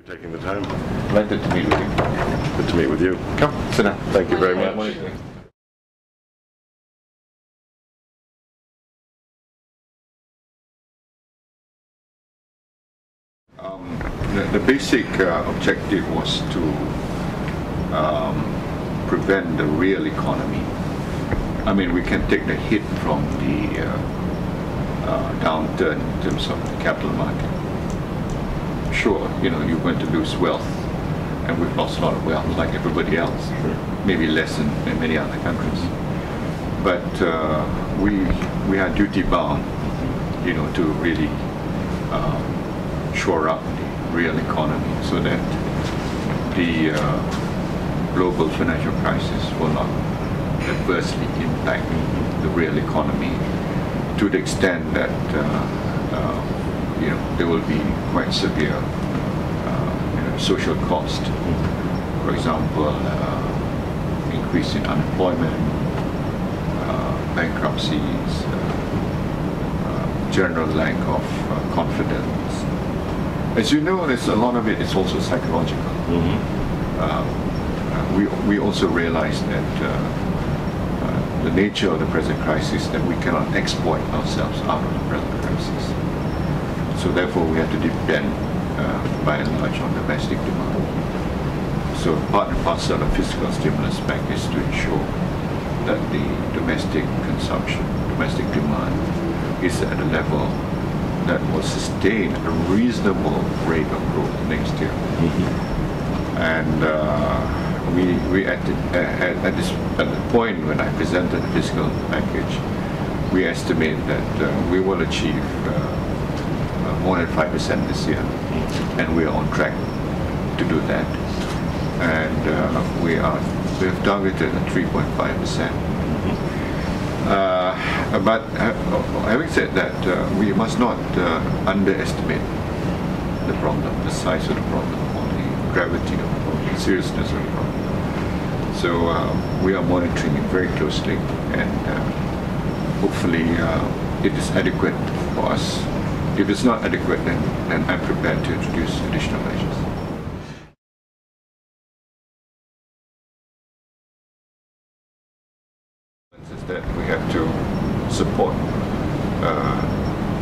Taking the time. Delighted to meet with you. Good to meet with you. Come, sit down. Thank you very much. The basic objective was to prevent the real economy. I mean, we can take the hit from the downturn in terms of the capital market. Sure, you know, you're going to lose wealth, and we've lost a lot of wealth like everybody else, maybe less than many other countries. But we are duty bound, you know, to really shore up the real economy so that the global financial crisis will not adversely impact the real economy to the extent that you know, there will be quite severe social cost. For example, increase in unemployment, bankruptcies, general lack of confidence. As you know, there's a lot of it is also psychological. We also realize that the nature of the present crisis, that we cannot exploit ourselves out of the present crisis. So therefore we have to depend by and large on domestic demand. So part and parcel of the fiscal stimulus package is to ensure that the domestic consumption, domestic demand is at a level that will sustain a reasonable rate of growth next year. And at the point when I presented the fiscal package, we estimate that we will achieve more than 5% this year, and we are on track to do that. And we have targeted 3.5%. But having said that, we must not underestimate the problem, the size of the problem, or the gravity of the problem, the seriousness of the problem. So we are monitoring it very closely, and hopefully it is adequate for us. If it's not adequate, then I'm prepared to introduce additional measures. Is that we have to support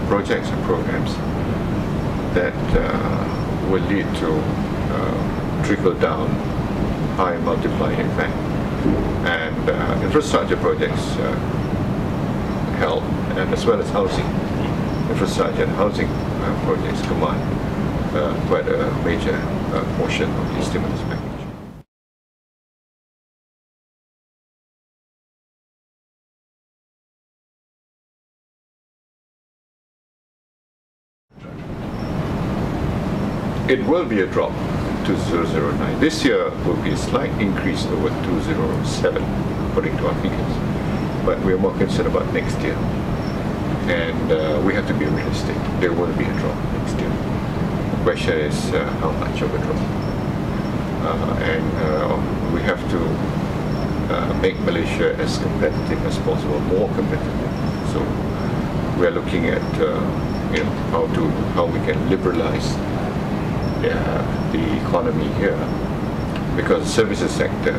projects and programs that will lead to trickle-down high multiplying effect, and infrastructure projects help, and as well as housing. Infrastructure and housing projects command quite a major portion of the stimulus package. It will be a drop to 2009. This year will be a slight increase over 2007, according to our figures. But we are more concerned about next year. And we have to be realistic. There will be a drop next year. The question is how much of a drop. And we have to make Malaysia as competitive as possible, more competitive. So we are looking at you know, how we can liberalize the economy here, because the services sector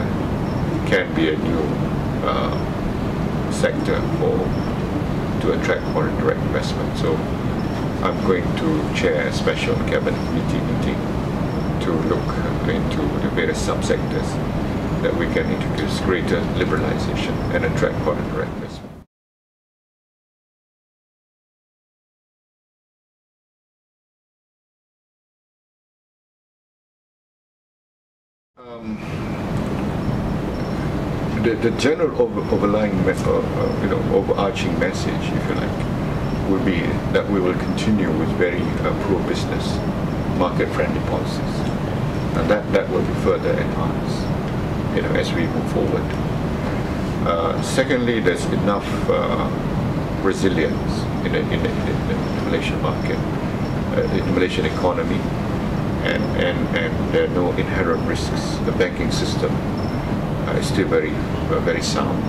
can be a new sector to attract foreign direct investment. So I'm going to chair a special cabinet committee meeting to look into the various subsectors that we can introduce greater liberalization and attract foreign direct investment. The general overlying, you know, overarching message, if you like, would be that we will continue with very pro-business, market-friendly policies, and that will be further enhanced, you know, as we move forward. Secondly, there's enough resilience in the Malaysian market, in the Malaysian economy, and there are no inherent risks. The banking system is still very sound.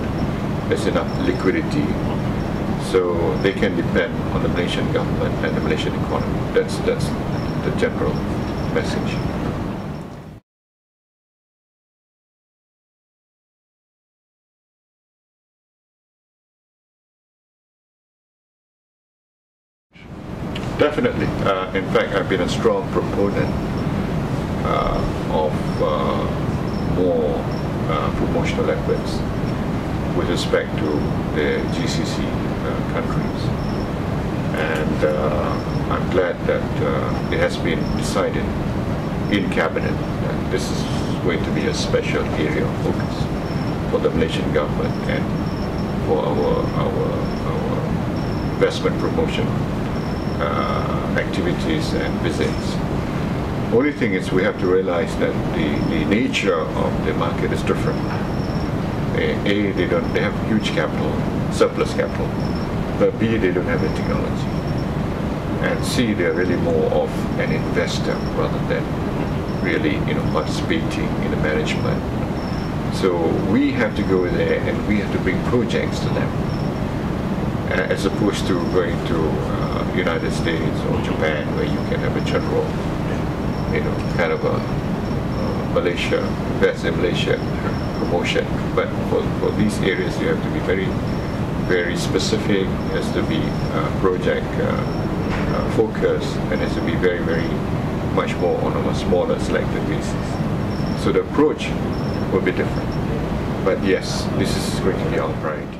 There's enough liquidity, so they can depend on the Malaysian government and the Malaysian economy. That's the general message. Definitely. In fact, I've been a strong proponent of more promotional efforts with respect to the GCC countries. And I'm glad that it has been decided in Cabinet that this is going to be a special area of focus for the Malaysian government and for our investment promotion activities and visits. Only thing is we have to realize that the nature of the market is different. A, they have huge capital, surplus capital, but B, they don't have the technology. And C, they're really more of an investor rather than really, participating in the management. So we have to go there and we have to bring projects to them, as opposed to going to United States or Japan, where you can have a general, kind of a Malaysia, invest in Malaysia promotion. But for these areas, you have to be very, very specific. It has to be project focused, and it has to be very, very much more on a smaller selected basis. So the approach will be different. But yes, this is going to be our priority.